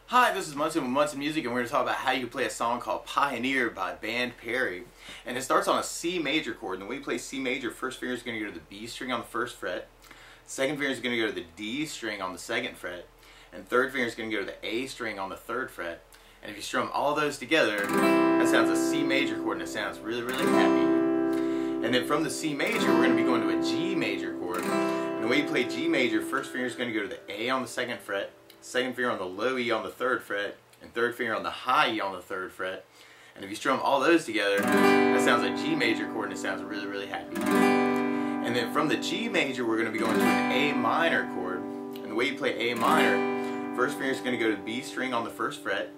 Hi, this is Munson with Munson Music, and we're going to talk about how you can play a song called Pioneer by Band Perry. And it starts on a C major chord. And the way you play C major, first finger is going to go to the B string on the first fret, second finger is going to go to the D string on the second fret, and third finger is going to go to the A string on the third fret. And if you strum all those together, that sounds a C major chord, and it sounds really, really happy. And then from the C major, we're going to be going to a G major chord. And the way you play G major, first finger is going to go to the A on the second fret, second finger on the low E on the third fret, and third finger on the high E on the third fret. And if you strum all those together, that sounds like G major chord, and it sounds really, really happy. And then from the G major, we're going to be going to an A minor chord. And the way you play A minor, first finger is going to go to the B string on the first fret,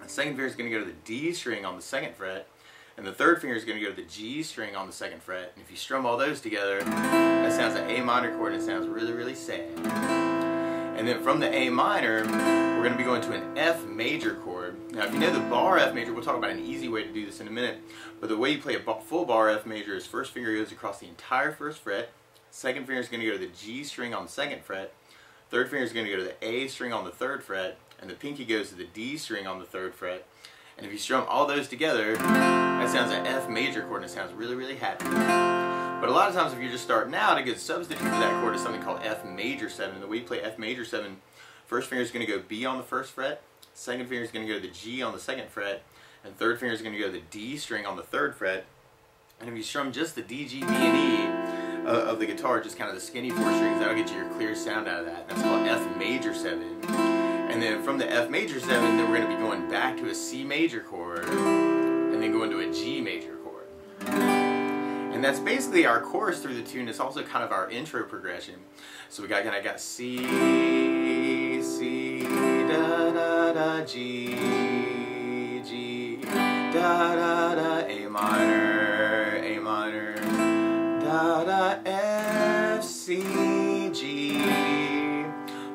the second finger is going to go to the D string on the second fret, and the third finger is going to go to the G string on the second fret. And if you strum all those together, that sounds like A minor chord, and it sounds really, really sad. And then from the A minor, we're going to be going to an F major chord. Now if you know the bar F major, we'll talk about an easy way to do this in a minute, but the way you play a full bar F major is first finger goes across the entire first fret, second finger is going to go to the G string on the second fret, third finger is going to go to the A string on the third fret, and the pinky goes to the D string on the third fret. And if you strum all those together, that sounds like F major chord, and it sounds really, really happy. But a lot of times if you're just starting out, a good substitute for that chord is something called F major 7. And the way you play F major 7, first finger is going to go B on the first fret, second finger is going to go to the G on the second fret, and third finger is going to go to the D string on the third fret. And if you strum just the D, G, B, and E of the guitar, just kind of the skinny 4 strings, that'll get you your clear sound out of that. That's called F major 7. And then from the F major 7, then we're going to be going back to a C major chord, and then going to a G major chord. And that's basically our chorus through the tune. It's also kind of our intro progression. So we got C, C, da da da, G, G, da da da, A minor, da da, F, C, G.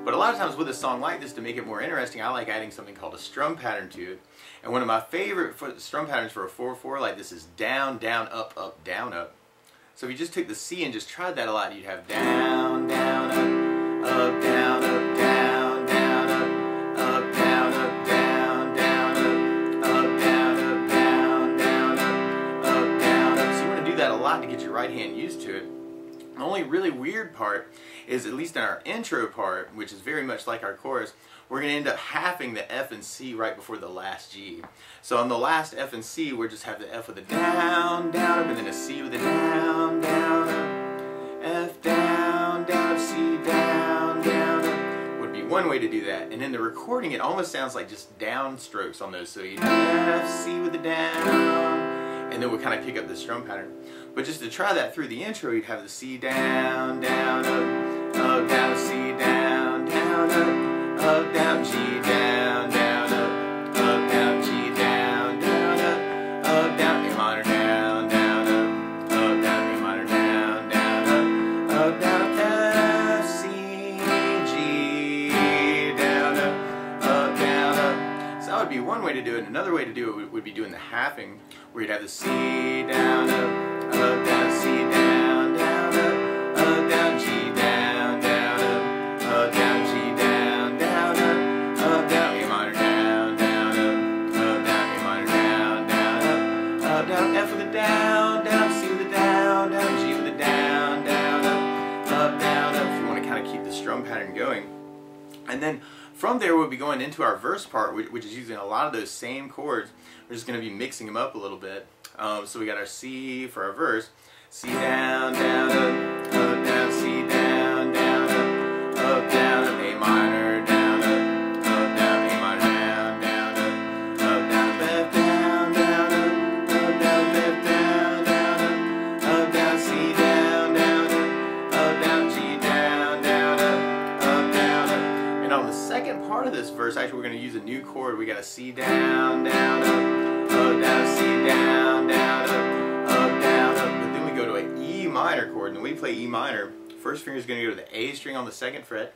But a lot of times with a song like this, to make it more interesting, I like adding something called a strum pattern to it. And one of my favorite strum patterns for a 4/4 like this is down, down, up, up, down, up. So if you just took the C and just tried that a lot, you'd have down, down, up, down, up, down, down, up, down, up, down, down, up, down, up, down, down, up, down, up. So you want to do that a lot to get your right hand used to it. The only really weird part is, at least in our intro part, which is very much like our chorus, we're going to end up halving the F and C right before the last G. So on the last F and C, we'll just have the F with a down, down, up, and then a C with a down, down, up, F down, down, up, C down, down, up, would be one way to do that. And in the recording, it almost sounds like just down strokes on those. So you have F, C with a down, and then we'll kind of pick up the strum pattern. But just to try that through the intro, you'd have the C down, down, up, down, C down, down, up, down, G down, down, up, down, G down, down, up, down, A minor down, down, up, down, A minor down, down, up, down, F, C, G, down, up, down, up. So that would be one way to do it. Another way to do it would be doing the halving, where you'd have the C down, up, down, C down, down, up, down, G down, down, up, down, G down, down, up, down, A minor down, down, down, A minor down, down, down, F with a down, down, C with a down, down, G with a down, down, down, up, if you want to kind of keep the strum pattern going. And then from there we'll be going into our verse part, which is using a lot of those same chords. We're just going to be mixing them up a little bit. So we got our C for our verse, C down, down, up, down, C down, down, up, down, up, A minor, down, down, A minor, down, down, down, F down, down, down, F down, down, down, C down, down, G down, down, down, up. And on the second part of this verse, actually we're going to use a new chord. We got a C down, down, down, C down, down, down, up. But then we go to an E minor chord, and when we play E minor, first finger is going to go to the A string on the second fret,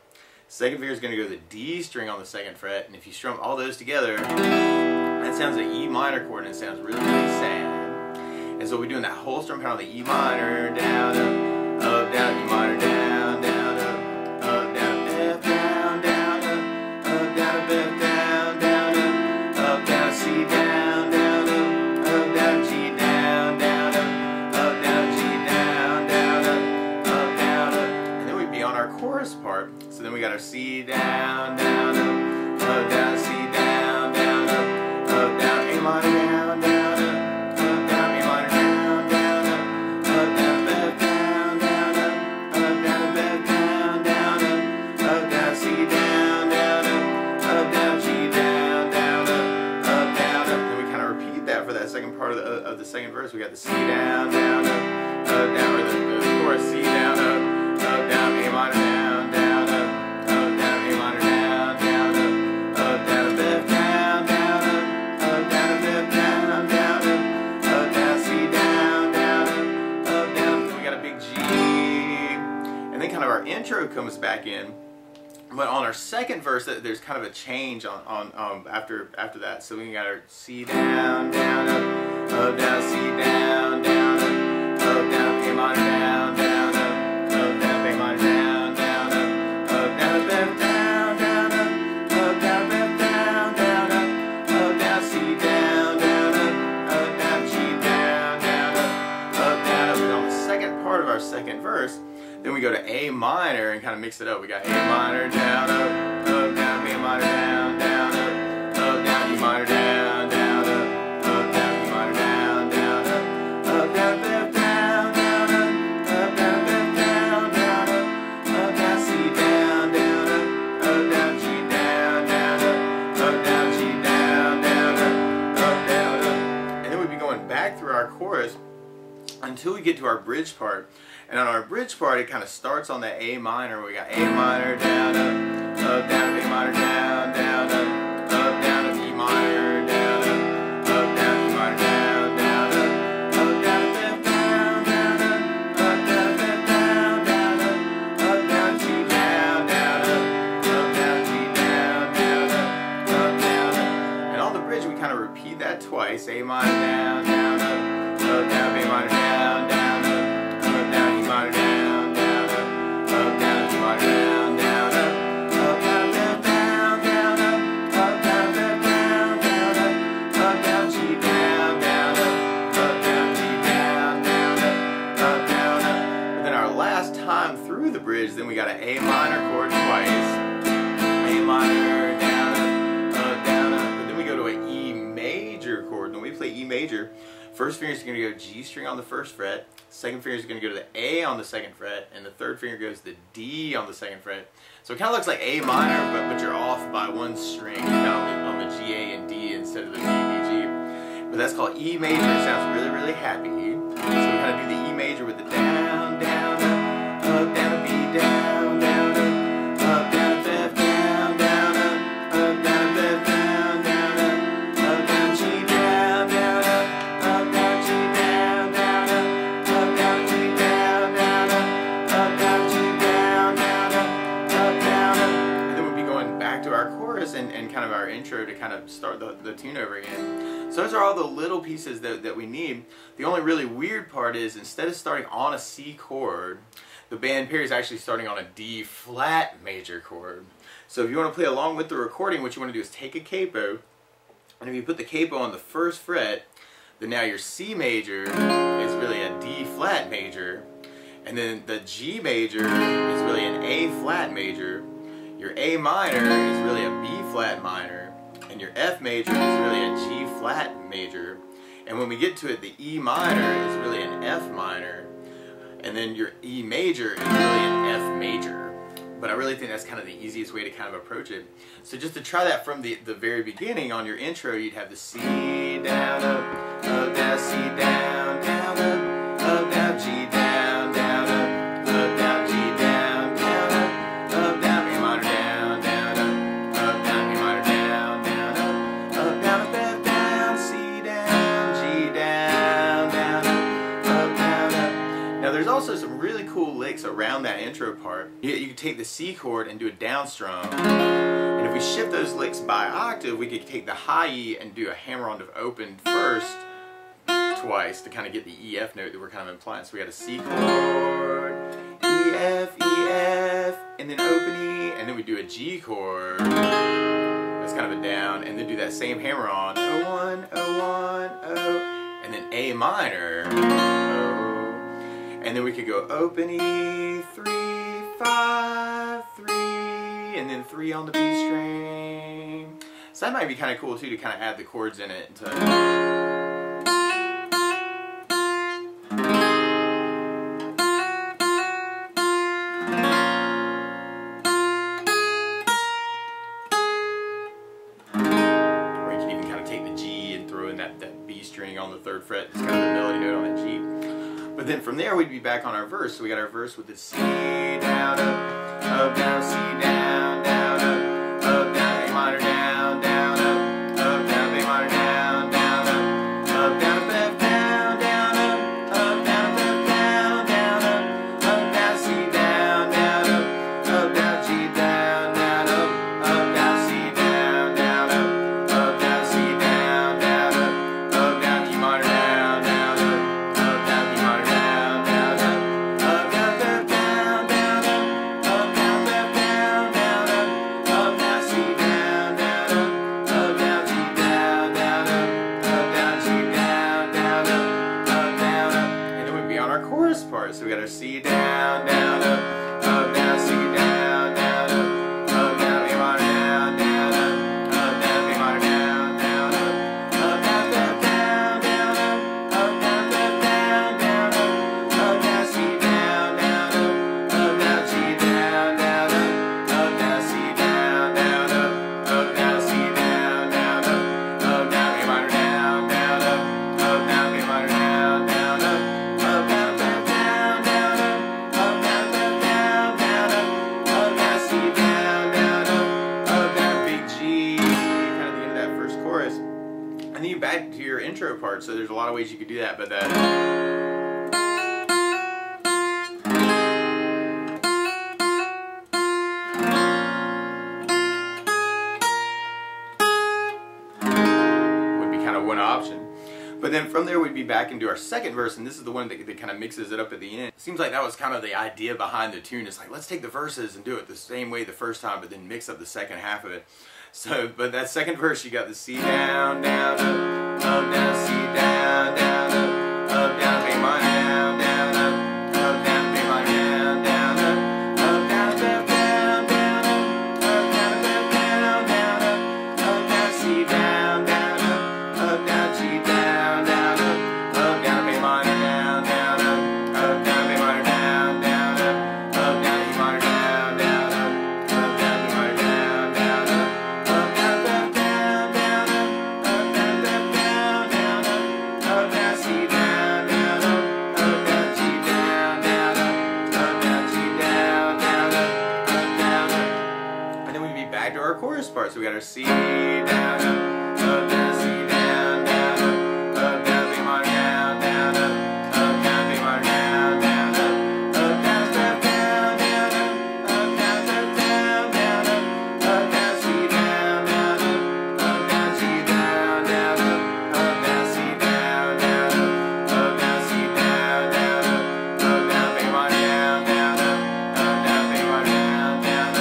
second finger is going to go to the D string on the second fret, and if you strum all those together, that sounds like E minor chord, and it sounds really, really sad. And so we're doing that whole strum pattern on the E minor, down, up, down, E minor, down, down, up, down, F down, down, down, F down. our C down, down, up, down, C down, down, up, down, A minor, down, down, up, down, A minor, down, down, up, down, F down, down, up, down, F down, down, up, down, C down, down, up, down, G down, down, up, down, up. And we kind of repeat that for that second part of the second verse. We got the C down, down, up, down, or the chorus C down, up, down, A minor, down, down, up, down, A minor, down, down, up, down, F down, down, up, down, F down, down, up, down, C down, down, up, down. Then we got a big G, and then kind of our intro comes back in. But on our second verse, there's kind of a change on after that. So we got our C down, down, up, down, C down, down, up, down, A minor, down, down, up, down, A minor, down, down, up, down, F down, down, up, down, F down, down, up, down, C down, down, up, down, G down, down, up, down, up. And on the second part of our second verse, then we go to A minor and kind of mix it up. We got A minor, down, up, down, A minor, down, down, up, down, E minor, down, down, up, down, E minor, down, down, up, down, F down, down, up, down, F down, down, up, down, C down, down, down, G down, down, down, G down, down, down, up. And then we'd be going back through our chorus until we get to our bridge part. And on our bridge part, it kind of starts on that A minor. We got A minor, down, up, down, A minor, down, down, up, down, E minor, down, down, E minor, down, down, down, F down, down, down, F down, down, down, G down, down, down, G down, down, down. And on the bridge, we kind of repeat that twice. A minor, down, down, down, A minor, down, down, down, E minor, down, down, down, E minor, down, down, down, F down, down, down, F down, down, down, G down, down, down, G down, down, down. And then our last time through the bridge, then we got an A minor chord twice. A minor, down, down, but then we go to an E major chord. When we play E major, first finger is going to go G string on the first fret, second finger is going to go to the A on the second fret, and the third finger goes to the D on the second fret. So it kind of looks like A minor, but you're off by one string, on the G, A, and D instead of the B, B, G. But that's called E major. It sounds really, really happy. So we kind of do the E major with the down, down, up, down, B, down, down, up, down, F, down, down, up, down, F, down, down, up, down, G, down, down, up, down, G, down, down, up, down, G, down, down, up, down, G, down, down, up, down. And then we'll be going back to our chorus and kind of our intro to kind of start the tune over again. So those are all the little pieces that we need. The only really weird part is instead of starting on a C chord, the band Perry is actually starting on a D flat major chord. So if you want to play along with the recording, what you want to do is take a capo, and if you put the capo on the first fret, then now your C major is really a D flat major, and then the G major is really an A flat major, your A minor is really a B flat minor, and your F major is really a G flat major. And when we get to it, the E minor is really an F minor, and then your E major is really an F major. But I really think that's kind of the easiest way to kind of approach it. So just to try that from the very beginning, on your intro, you'd have the C down, up, down, C down, down, up, down, G down, down, up, down, G down, down, up, down, A minor, down, down, up, down, A minor, down, down, down, F down, C down, G down, down, down. Now there's also some really cool licks around that intro part. You could take the C chord and do a down strum, and if we shift those licks by octave, we could take the high E and do a hammer on to open first twice to kind of get the E F note that we're kind of implying. So we got a C chord, E F, and then open E, and then we do a G chord. That's kind of a down, and then do that same hammer on O1, O1, O, and then A minor, O, and then we could go open E, 3, 5, 3, and then 3 on the B string. So that might be kind of cool too, to kind of add the chords in it. Or you can even kind of take the G and throw in that B string on the 3rd fret. It's kind of the melody note on that G. But then from there we'd be back on our verse. So we got our verse with the C down, up, down, C down, down, up, down, A minor, down, down, up, down, A minor, down, down, up, down, F, down, down, up, down, F, down, down, up, down, C down, down, up, down, G down, down, up, down, C down, down, up, down, C down, down, up, down, E minor, down, down, up, down, E minor, down, down, up, down, F, down, down, up, down, F, down, down, up, down, C down, down, up, down, G down, down, up, down, G down, down, down, and then we'd be on our chorus part. So we got our C down, down, up, down, C down, down, up, down, A minor, down, down, down, A minor, down, down, down, F, down, down, down, F, down, down, down, C down, down, down, G down, down, down, C down, down, down, C down, down, down, A minor, down, down, down, A minor, down, down, down, F, down, down, down, C down, down, down, big G, kind of the end of that first chorus. And then you back to your intro part, so there's a lot of ways you could do that, but would be kind of one option. But then from there we'd be back into our second verse, and this is the one that kind of mixes it up at the end. It seems like that was kind of the idea behind the tune. It's like, let's take the verses and do it the same way the first time, but then mix up the second half of it. So, but that second verse, you got the C down, down, up, down, C down, down, up, down, A minor, down, down, up, down, A minor, down, down, down, F, down, down, down, down, down, C down, down, down, G down, down, down, A minor, down, down, down, A minor, down, down, down, E minor, down, down, down, E minor, down, down, back to our chorus part. So we got our C down, down, C down, down, down, A minor, down, down, down, A minor, down, down, down, F, down, down, down, C down, down, down, G down, down, down, C down, down, down, C down, down, down, A minor, down, down, down, A minor, down, down,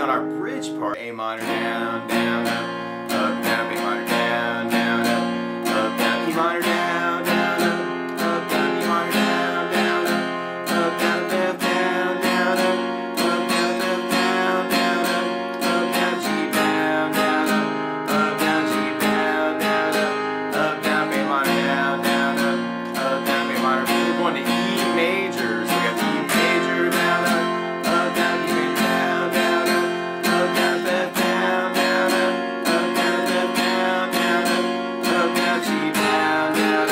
our bridge part. A minor, down, down, up, down, A minor, down, down, up, down, E minor, down, down, up, down, E minor, down, down, up, down, F, down, down, up, down, F, down, down, up, down, G down, down, up, down, G down, down, up, down, A minor, down, down, up, down, A minor. We're going to E major, so we got E major, down, down, E major, down, down, down, F, down, down, down, F, down, down, down, G down, down,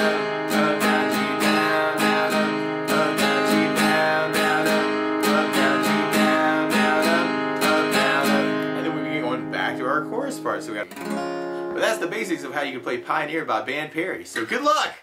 down, G down, down, down, G down, down, down, G down, down, down, and then we begin going back to our chorus part. So we got, but that's the basics of how you can play Pioneer by Band Perry. So good luck!